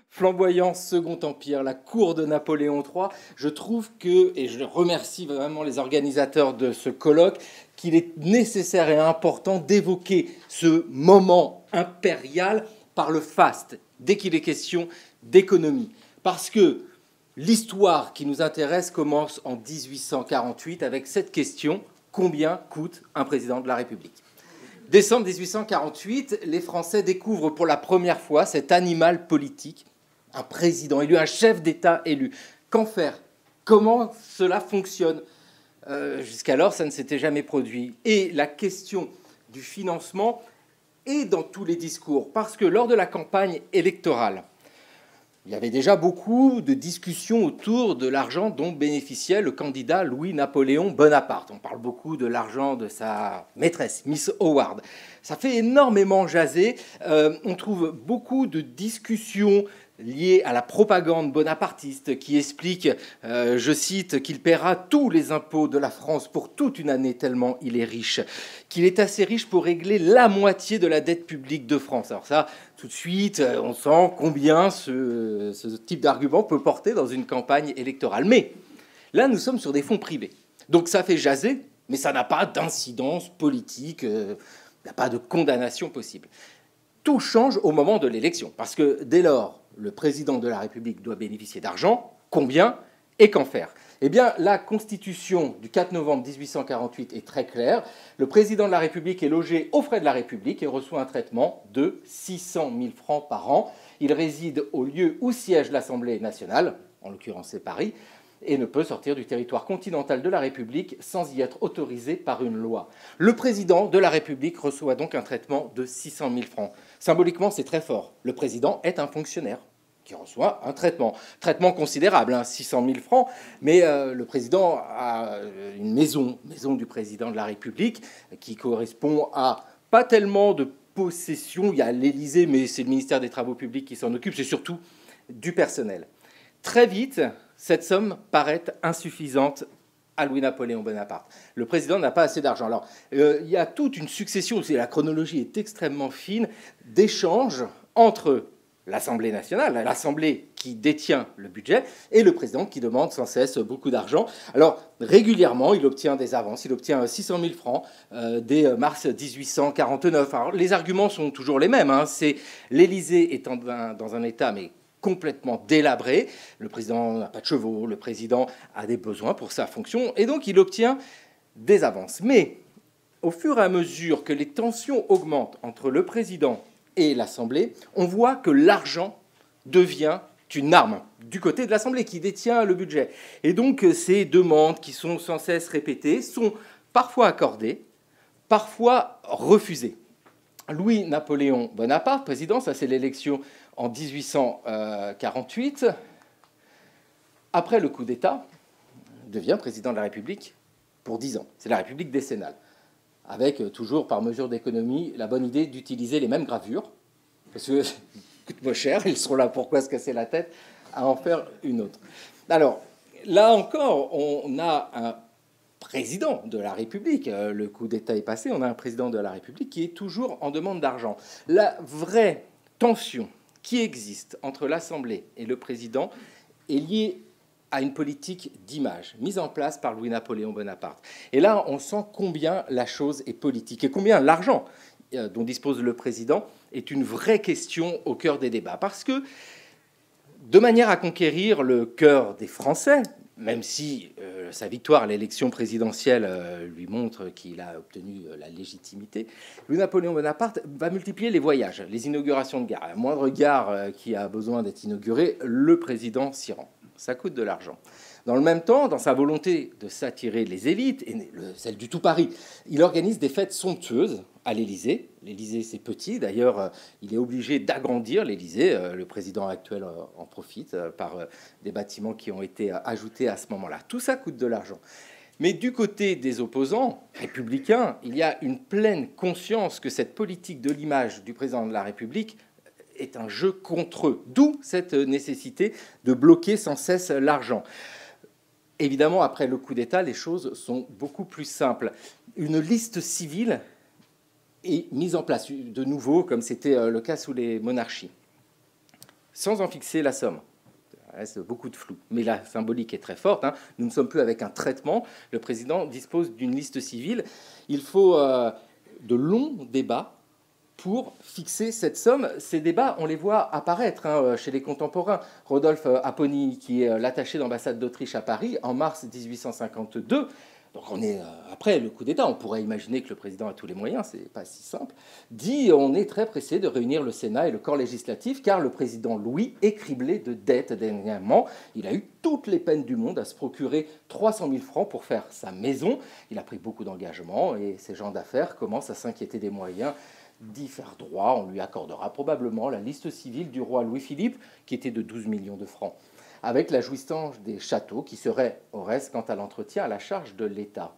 Flamboyant Second Empire, la cour de Napoléon III, je trouve que, et je remercie vraiment les organisateurs de ce colloque, qu'il est nécessaire et important d'évoquer ce moment impérial par le faste, dès qu'il est question d'économie. Parce que l'histoire qui nous intéresse commence en 1848 avec cette question: combien coûte un président de la République ? Décembre 1848, les Français découvrent pour la première fois cet animal politique, un président élu, un chef d'État élu. Qu'en faire? Comment cela fonctionne? Jusqu'alors, ça ne s'était jamais produit. Et la question du financement est dans tous les discours, parce que lors de la campagne électorale, il y avait déjà beaucoup de discussions autour de l'argent dont bénéficiait le candidat Louis-Napoléon Bonaparte. On parle beaucoup de l'argent de sa maîtresse, Miss Howard. Ça fait énormément jaser. On trouve beaucoup de discussions liées à la propagande bonapartiste qui explique, je cite, qu'il paiera tous les impôts de la France pour toute une année tellement il est riche, qu'il est assez riche pour régler la moitié de la dette publique de France. Alors ça, tout de suite, on sent combien ce type d'argument peut porter dans une campagne électorale. Mais là, nous sommes sur des fonds privés. Donc ça fait jaser, mais ça n'a pas d'incidence politique, il n'y a pas de condamnation possible. Tout change au moment de l'élection, parce que dès lors, le président de la République doit bénéficier d'argent. Combien et qu'en faire? Eh bien, la Constitution du 4 novembre 1848 est très claire. Le président de la République est logé aux frais de la République et reçoit un traitement de 600 000 francs par an. Il réside au lieu où siège l'Assemblée nationale, en l'occurrence c'est Paris, et ne peut sortir du territoire continental de la République sans y être autorisé par une loi. Le président de la République reçoit donc un traitement de 600 000 francs. Symboliquement, c'est très fort. Le président est un fonctionnaire qui reçoit un traitement. Traitement considérable, 600 000 francs, mais le président a une maison du président de la République, qui correspond à pas tellement de possession. Il y a l'Élysée, mais c'est le ministère des Travaux publics qui s'en occupe, c'est surtout du personnel. Très vite, cette somme paraît insuffisante à Louis-Napoléon Bonaparte. Le président n'a pas assez d'argent. Alors, il y a toute une succession, la chronologie est extrêmement fine, d'échanges entre l'Assemblée nationale, l'Assemblée qui détient le budget, et le président qui demande sans cesse beaucoup d'argent. Alors, régulièrement, il obtient des avances, il obtient 600 000 francs dès mars 1849. Alors, les arguments sont toujours les mêmes. C'est l'Élysée étant dans un état, mais complètement délabré. Le président n'a pas de chevaux, le président a des besoins pour sa fonction, et donc il obtient des avances. Mais au fur et à mesure que les tensions augmentent entre le président et l'Assemblée, on voit que l'argent devient une arme du côté de l'Assemblée qui détient le budget. Et donc ces demandes qui sont sans cesse répétées sont parfois accordées, parfois refusées. Louis-Napoléon Bonaparte, président, ça c'est l'élection en 1848, après le coup d'État, devient président de la République pour 10 ans. C'est la République décennale, avec toujours par mesure d'économie la bonne idée d'utiliser les mêmes gravures, parce que ça coûte moins cher, ils seront là pourquoi se casser la tête à en faire une autre. Alors, là encore, on a un président de la République, le coup d'État est passé, on a un président de la République qui est toujours en demande d'argent. La vraie tension qui existe entre l'Assemblée et le président est liée à une politique d'image mise en place par Louis-Napoléon Bonaparte. Et là, on sent combien la chose est politique et combien l'argent dont dispose le président est une vraie question au cœur des débats. Parce que, de manière à conquérir le cœur des Français, même si sa victoire à l'élection présidentielle lui montre qu'il a obtenu la légitimité, Louis-Napoléon Bonaparte va multiplier les voyages, les inaugurations de gares. La moindre gare qui a besoin d'être inaugurée, le président s'y rend. Ça coûte de l'argent. Dans le même temps, dans sa volonté de s'attirer les élites, et celle du tout Paris, il organise des fêtes somptueuses à l'Élysée. L'Élysée, c'est petit. D'ailleurs, il est obligé d'agrandir l'Élysée. Le président actuel en profite par des bâtiments qui ont été ajoutés à ce moment-là. Tout ça coûte de l'argent. Mais du côté des opposants républicains, il y a une pleine conscience que cette politique de l'image du président de la République est un jeu contre eux. D'où cette nécessité de bloquer sans cesse l'argent. Évidemment, après le coup d'État, les choses sont beaucoup plus simples. Une liste civile est mise en place, de nouveau, comme c'était le cas sous les monarchies. sans en fixer la somme. Il reste beaucoup de flou. Mais la symbolique est très forte. Hein. Nous ne sommes plus avec un traitement. Le président dispose d'une liste civile. Il faut de longs débats pour fixer cette somme. Ces débats, on les voit apparaître chez les contemporains. Rodolphe Apponi, qui est l'attaché d'ambassade d'Autriche à Paris, en mars 1852, donc on est après le coup d'État, on pourrait imaginer que le président a tous les moyens, c'est pas si simple, dit on est très pressé de réunir le Sénat et le corps législatif, car le président Louis est criblé de dettes dernièrement. Il a eu toutes les peines du monde à se procurer 300 000 francs pour faire sa maison. Il a pris beaucoup d'engagements et ces gens d'affaires commencent à s'inquiéter des moyens d'y faire droit. On lui accordera probablement la liste civile du roi Louis-Philippe, qui était de 12 millions de francs, avec la jouissance des châteaux, qui serait, au reste, quant à l'entretien, à la charge de l'État.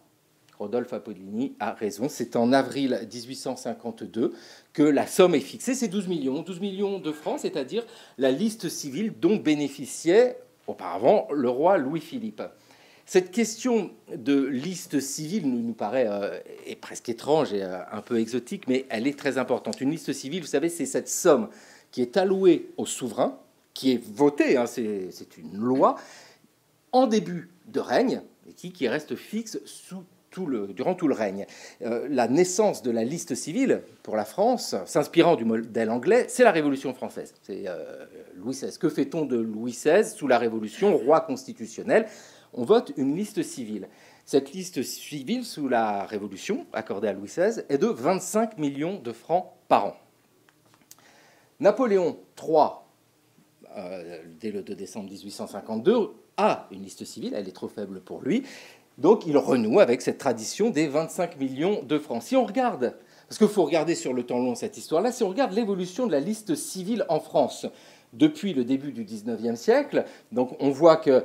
Rodolphe Appolini a raison. C'est en avril 1852 que la somme est fixée. C'est 12 millions de francs, c'est-à-dire la liste civile dont bénéficiait auparavant le roi Louis-Philippe. Cette question de liste civile nous paraît est presque étrange et un peu exotique, mais elle est très importante. Une liste civile, vous savez, c'est cette somme qui est allouée au souverain, qui est votée, hein, c'est une loi, en début de règne, et qui reste fixe durant tout le règne. La naissance de la liste civile pour la France, s'inspirant du modèle anglais, c'est la Révolution française. C'est Louis XVI. Que fait-on de Louis XVI sous la Révolution, roi constitutionnel? On vote une liste civile. Cette liste civile, sous la Révolution, accordée à Louis XVI, est de 25 millions de francs par an. Napoléon III, dès le 2 décembre 1852, a une liste civile, elle est trop faible pour lui, donc il renoue avec cette tradition des 25 millions de francs. Si on regarde, parce qu'il faut regarder sur le temps long cette histoire-là, si on regarde l'évolution de la liste civile en France depuis le début du XIXe siècle, donc on voit que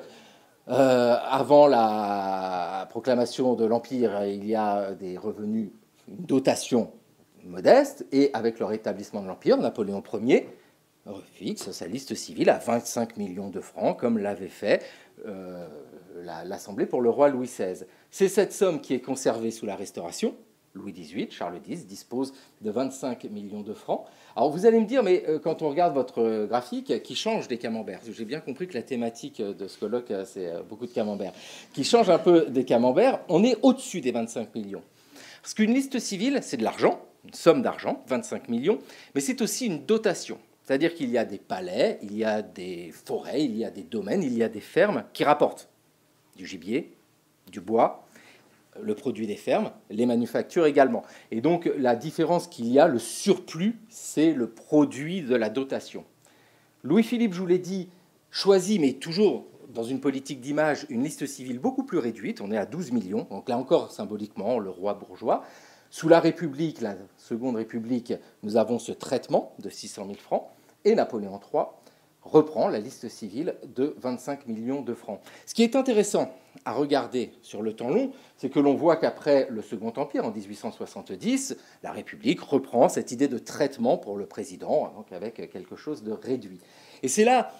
avant la proclamation de l'Empire, il y a des revenus, une dotation modeste, et avec le rétablissement de l'Empire, Napoléon Ier fixe sa liste civile à 25 millions de francs, comme l'avait fait l'Assemblée pour le roi Louis XVI. C'est cette somme qui est conservée sous la Restauration. Louis XVIII, Charles X, dispose de 25 millions de francs. Alors vous allez me dire, mais quand on regarde votre graphique, qui change des camemberts, j'ai bien compris que la thématique de ce colloque, c'est beaucoup de camemberts, qui change un peu des camemberts, on est au-dessus des 25 millions. Parce qu'une liste civile, c'est de l'argent, une somme d'argent, 25 millions, mais c'est aussi une dotation. C'est-à-dire qu'il y a des palais, il y a des forêts, il y a des domaines, il y a des fermes qui rapportent du gibier, du bois, le produit des fermes, les manufactures également. Et donc la différence qu'il y a, le surplus, c'est le produit de la dotation. Louis-Philippe, je vous l'ai dit, choisit, mais toujours dans une politique d'image, une liste civile beaucoup plus réduite, on est à 12 millions, donc là encore symboliquement, le roi bourgeois. Sous la République, la Seconde République, nous avons ce traitement de 600 000 francs, et Napoléon III reprend la liste civile de 25 millions de francs. Ce qui est intéressant à regarder sur le temps long, c'est que l'on voit qu'après le Second Empire, en 1870, la République reprend cette idée de traitement pour le président, donc avec quelque chose de réduit. Et c'est là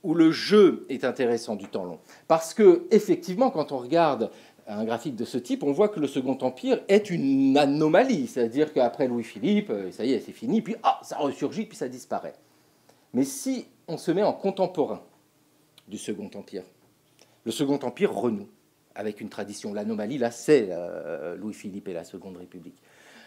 où le jeu est intéressant du temps long. Parce que, effectivement, quand on regarde un graphique de ce type, on voit que le Second Empire est une anomalie. C'est-à-dire qu'après Louis-Philippe, ça y est, c'est fini, puis ça ressurgit, puis ça disparaît. Mais si on se met en contemporain du Second Empire, le Second Empire renoue avec une tradition. L'anomalie, là, c'est Louis-Philippe et la Seconde République.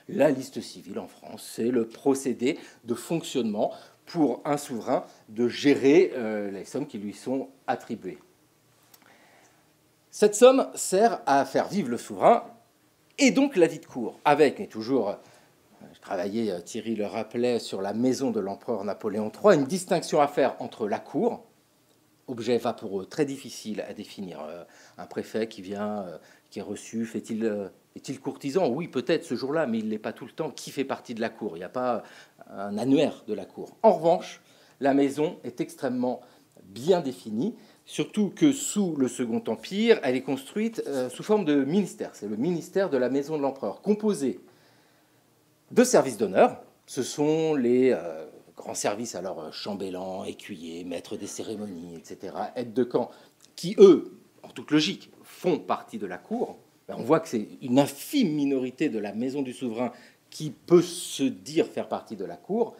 La liste civile en France, c'est le procédé de fonctionnement pour un souverain de gérer les sommes qui lui sont attribuées. Cette somme sert à faire vivre le souverain et donc la vie de cour, avec, mais toujours, je travaillais, Thierry le rappelait, sur la maison de l'empereur Napoléon III, une distinction à faire entre la cour, objet vaporeux, très difficile à définir. Un préfet qui vient, qui est reçu, est-il courtisan? Oui, peut-être ce jour-là, mais il ne l'est pas tout le temps. Qui fait partie de la cour? Il n'y a pas un annuaire de la cour. En revanche, la maison est extrêmement bien définie, surtout que sous le Second Empire, elle est construite sous forme de ministère. C'est le ministère de la maison de l'empereur, composé de services d'honneur. Ce sont les grands services, alors chambellans, écuyers, maîtres des cérémonies, etc., aides de camp, qui, eux, en toute logique, font partie de la cour. On voit que c'est une infime minorité de la maison du souverain qui peut se dire faire partie de la cour.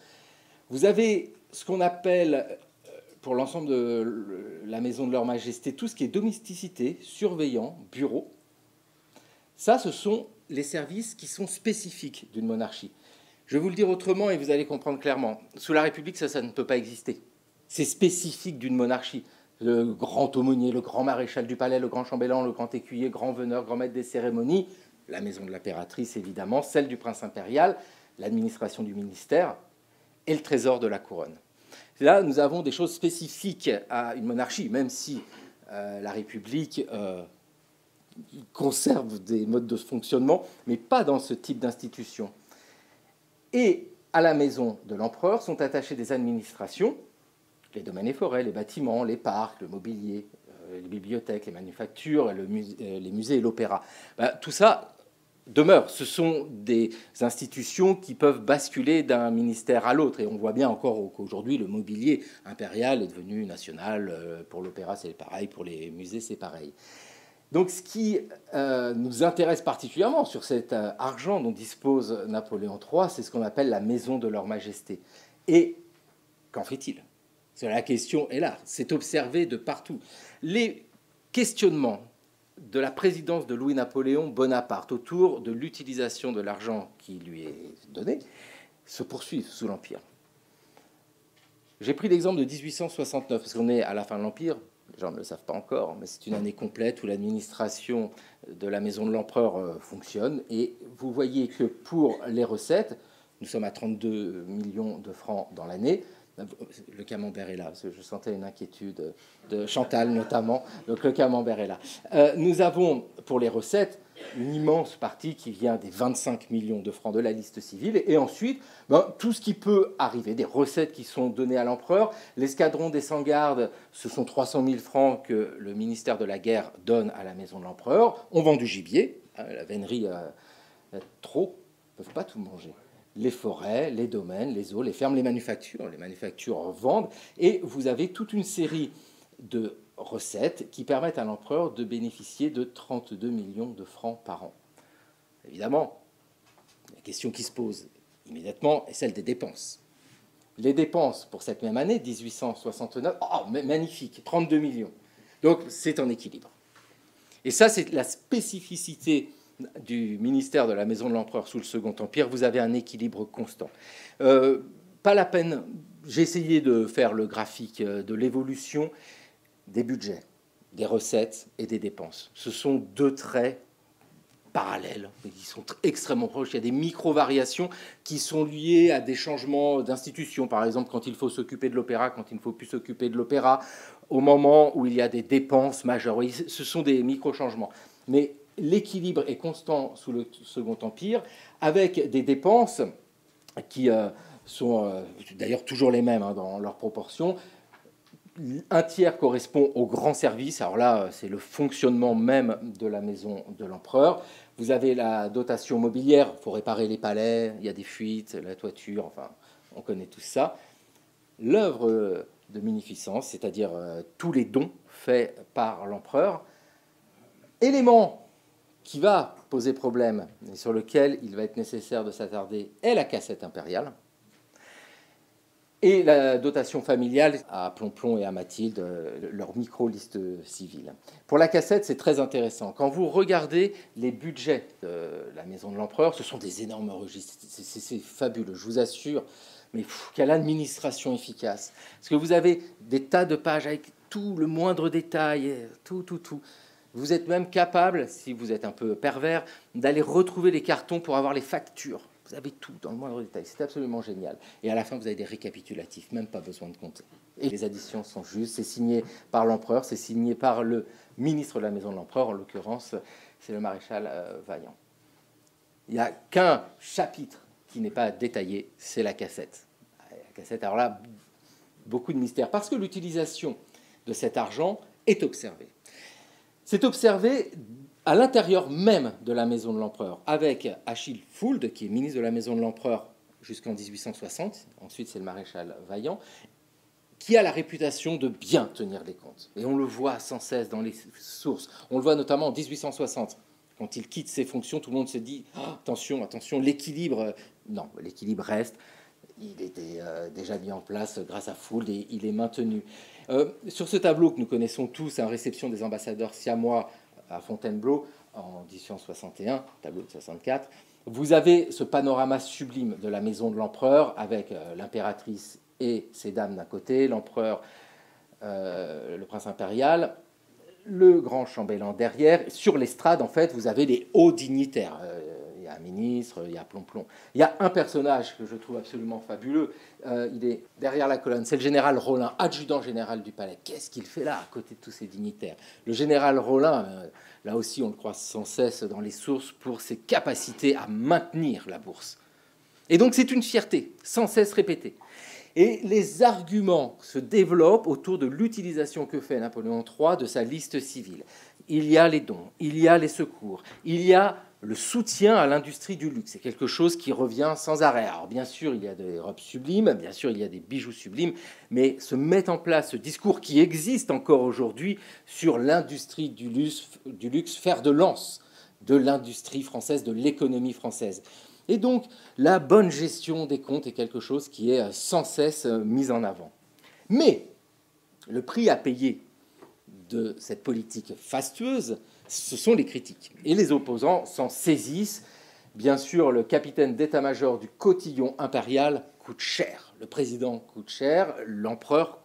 Vous avez ce qu'on appelle pour l'ensemble de la maison de leur majesté, tout ce qui est domesticité, surveillant, bureau, ça, ce sont les services qui sont spécifiques d'une monarchie. Je vais vous le dire autrement et vous allez comprendre clairement. Sous la République, ça ne peut pas exister. C'est spécifique d'une monarchie. Le grand aumônier, le grand maréchal du palais, le grand chambellan, le grand écuyer, grand veneur, grand maître des cérémonies, la maison de l'impératrice évidemment, celle du prince impérial, l'administration du ministère et le trésor de la couronne. Là, nous avons des choses spécifiques à une monarchie, même si la République conserve des modes de fonctionnement, mais pas dans ce type d'institution. Et à la maison de l'empereur sont attachées des administrations, les domaines et forêts, les bâtiments, les parcs, le mobilier, les bibliothèques, les manufactures, les musées et l'opéra. Tout ça demeure. Ce sont des institutions qui peuvent basculer d'un ministère à l'autre. Et on voit bien encore qu'aujourd'hui, le mobilier impérial est devenu national. Pour l'opéra, c'est pareil. Pour les musées, c'est pareil. Donc ce qui nous intéresse particulièrement sur cet argent dont dispose Napoléon III, c'est ce qu'on appelle la maison de leur majesté. Et qu'en fait-il? La question est là, c'est observé de partout. Les questionnements de la présidence de Louis-Napoléon Bonaparte autour de l'utilisation de l'argent qui lui est donné se poursuivent sous l'Empire. J'ai pris l'exemple de 1869, parce qu'on est à la fin de l'Empire. Les gens ne le savent pas encore, mais c'est une année complète où l'administration de la maison de l'empereur fonctionne. Et vous voyez que pour les recettes, nous sommes à 32 millions de francs dans l'année. Le camembert est là, parce que je sentais une inquiétude de Chantal notamment. Donc le camembert est là. Nous avons pour les recettes une immense partie qui vient des 25 millions de francs de la liste civile. Et ensuite, tout ce qui peut arriver, des recettes qui sont données à l'empereur. L'escadron des 100 gardes, ce sont 300 000 francs que le ministère de la Guerre donne à la maison de l'empereur. On vend du gibier. La vénerie, trop, ne peuvent pas tout manger. Les forêts, les domaines, les eaux, les fermes, les manufactures vendent. Et vous avez toute une série de recettes qui permettent à l'empereur de bénéficier de 32 millions de francs par an. Évidemment, la question qui se pose immédiatement est celle des dépenses. Les dépenses pour cette même année, 1869, magnifique, 32 millions. Donc c'est en équilibre. Et ça, c'est la spécificité du ministère de la Maison de l'Empereur sous le Second Empire. Vous avez un équilibre constant. Pas la peine, j'ai essayé de faire le graphique de l'évolution des budgets, des recettes et des dépenses. Ce sont deux traits parallèles, mais qui sont extrêmement proches. Il y a des micro-variations qui sont liées à des changements d'institutions. Par exemple, quand il faut s'occuper de l'opéra, quand il ne faut plus s'occuper de l'opéra, au moment où il y a des dépenses majeures. Oui, ce sont des micro-changements. Mais l'équilibre est constant sous le Second Empire, avec des dépenses qui sont d'ailleurs toujours les mêmes dans leurs proportions. Un tiers correspond au grand service. Alors là, c'est le fonctionnement même de la maison de l'empereur. Vous avez la dotation mobilière. Il faut réparer les palais, il y a des fuites, la toiture, enfin, on connaît tout ça. L'œuvre de munificence, c'est-à-dire tous les dons faits par l'empereur. Élément qui va poser problème et sur lequel il va être nécessaire de s'attarder est la cassette impériale. Et la dotation familiale à Plomplon et à Mathilde, leur micro-liste civile. Pour la cassette, c'est très intéressant. Quand vous regardez les budgets de la maison de l'empereur, ce sont des énormes registres. C'est fabuleux, je vous assure. Mais quelle administration efficace. Parce que vous avez des tas de pages avec tout le moindre détail, tout. Vous êtes même capable, si vous êtes un peu pervers, d'aller retrouver les cartons pour avoir les factures. Vous avez tout dans le moindre détail. C'est absolument génial. Et à la fin, vous avez des récapitulatifs, même pas besoin de compter. Et les additions sont justes. C'est signé par l'empereur, c'est signé par le ministre de la maison de l'empereur. En l'occurrence, c'est le maréchal Vaillant. Il n'y a qu'un chapitre qui n'est pas détaillé, c'est la cassette. La cassette, alors là, beaucoup de mystères. Parce que l'utilisation de cet argent est observée. C'est observé à l'intérieur même de la maison de l'empereur, avec Achille Fould, qui est ministre de la maison de l'empereur jusqu'en 1860, ensuite c'est le maréchal Vaillant, qui a la réputation de bien tenir les comptes. Et on le voit sans cesse dans les sources. On le voit notamment en 1860. Quand il quitte ses fonctions, tout le monde se dit attention, l'équilibre. Non, l'équilibre reste. il était déjà mis en place grâce à Fould et il est maintenu. Sur ce tableau que nous connaissons tous, en réception des ambassadeurs siamois à Fontainebleau en 1861, tableau de 64, vous avez ce panorama sublime de la maison de l'empereur avec l'impératrice et ses dames d'un côté, l'empereur, le prince impérial, le grand chambellan derrière. Sur l'estrade, en fait, vous avez les hauts dignitaires. Il y a un ministre, il y a Plomplon. Il y a un personnage que je trouve absolument fabuleux. Il est derrière la colonne. C'est le général Rollin, adjudant général du palais. Qu'est-ce qu'il fait là, à côté de tous ces dignitaires? Le général Rollin, là aussi, on le croit sans cesse dans les sources pour ses capacités à maintenir la bourse. Et donc, c'est une fierté, sans cesse répétée. Et les arguments se développent autour de l'utilisation que fait Napoléon III de sa liste civile. Il y a les dons, il y a les secours, il y a le soutien à l'industrie du luxe. C'est quelque chose qui revient sans arrêt. Alors bien sûr, il y a des robes sublimes, bien sûr, il y a des bijoux sublimes, mais se met en place ce discours qui existe encore aujourd'hui sur l'industrie du luxe, fer de lance de l'industrie française, de l'économie française. Et donc, la bonne gestion des comptes est quelque chose qui est sans cesse mis en avant. Mais le prix à payer de cette politique fastueuse, ce sont les critiques. Et les opposants s'en saisissent. Bien sûr, le capitaine d'état-major du Cotillon impérial coûte cher. Le président coûte cher, l'empereur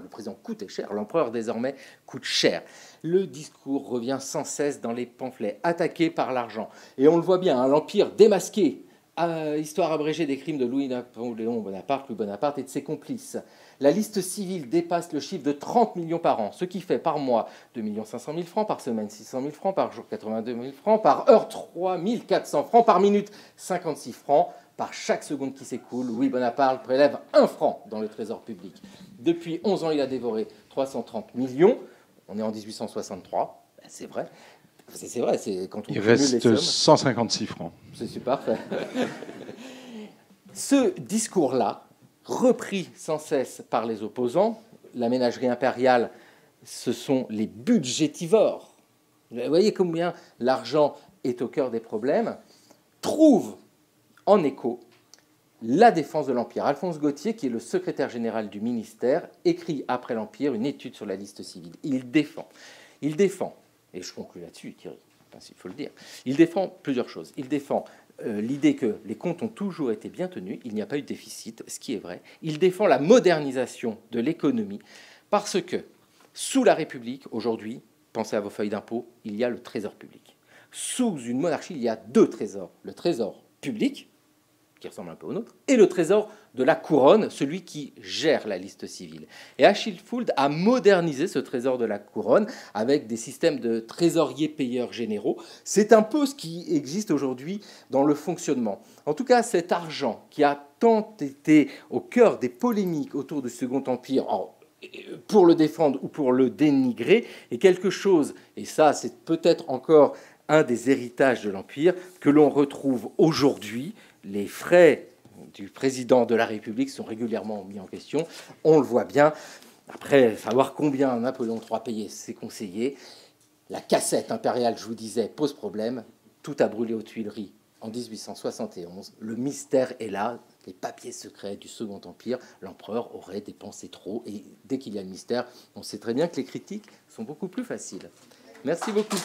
le président coûtait cher, l'empereur désormais coûte cher. Le discours revient sans cesse dans les pamphlets, attaqué par l'argent. Et on le voit bien, hein, l'Empire démasqué, histoire abrégée des crimes de Louis-Napoléon Bonaparte et de ses complices. La liste civile dépasse le chiffre de 30 millions par an, ce qui fait par mois 2 500 000 francs, par semaine 600 000 francs, par jour 82 000 francs, par heure 3 400 francs, par minute 56 francs. Par chaque seconde qui s'écoule, Louis Bonaparte prélève 1 franc dans le trésor public. Depuis 11 ans, il a dévoré 330 millions. On est en 1863, ben c'est vrai. C'est vrai, c'est quand on il reste 156 francs. C'est parfait. Ce discours-là, repris sans cesse par les opposants, la ménagerie impériale, ce sont les budgétivores. Vous voyez combien l'argent est au cœur des problèmes, trouve en écho la défense de l'Empire. Alphonse Gautier, qui est le secrétaire général du ministère, écrit après l'Empire une étude sur la liste civile. Il défend, et je conclue là-dessus, Thierry, il faut le dire, il défend plusieurs choses. Il défend l'idée que les comptes ont toujours été bien tenus, il n'y a pas eu de déficit, ce qui est vrai. Il défend la modernisation de l'économie, parce que sous la République, aujourd'hui, pensez à vos feuilles d'impôt, il y a le trésor public. Sous une monarchie, il y a 2 trésors. Le trésor public, qui ressemble un peu au nôtre, et le trésor de la couronne, celui qui gère la liste civile. Et Achille Fould a modernisé ce trésor de la couronne avec des systèmes de trésoriers payeurs généraux. C'est un peu ce qui existe aujourd'hui dans le fonctionnement. En tout cas, cet argent qui a tant été au cœur des polémiques autour du Second Empire, pour le défendre ou pour le dénigrer, est quelque chose, et ça c'est peut-être encore un des héritages de l'Empire, que l'on retrouve aujourd'hui. Les frais du président de la République sont régulièrement mis en question. On le voit bien. Après, savoir combien Napoléon III payait ses conseillers, la cassette impériale, je vous disais, pose problème. Tout a brûlé aux Tuileries en 1871. Le mystère est là. Les papiers secrets du Second Empire, l'empereur aurait dépensé trop. Et dès qu'il y a le mystère, on sait très bien que les critiques sont beaucoup plus faciles. Merci beaucoup.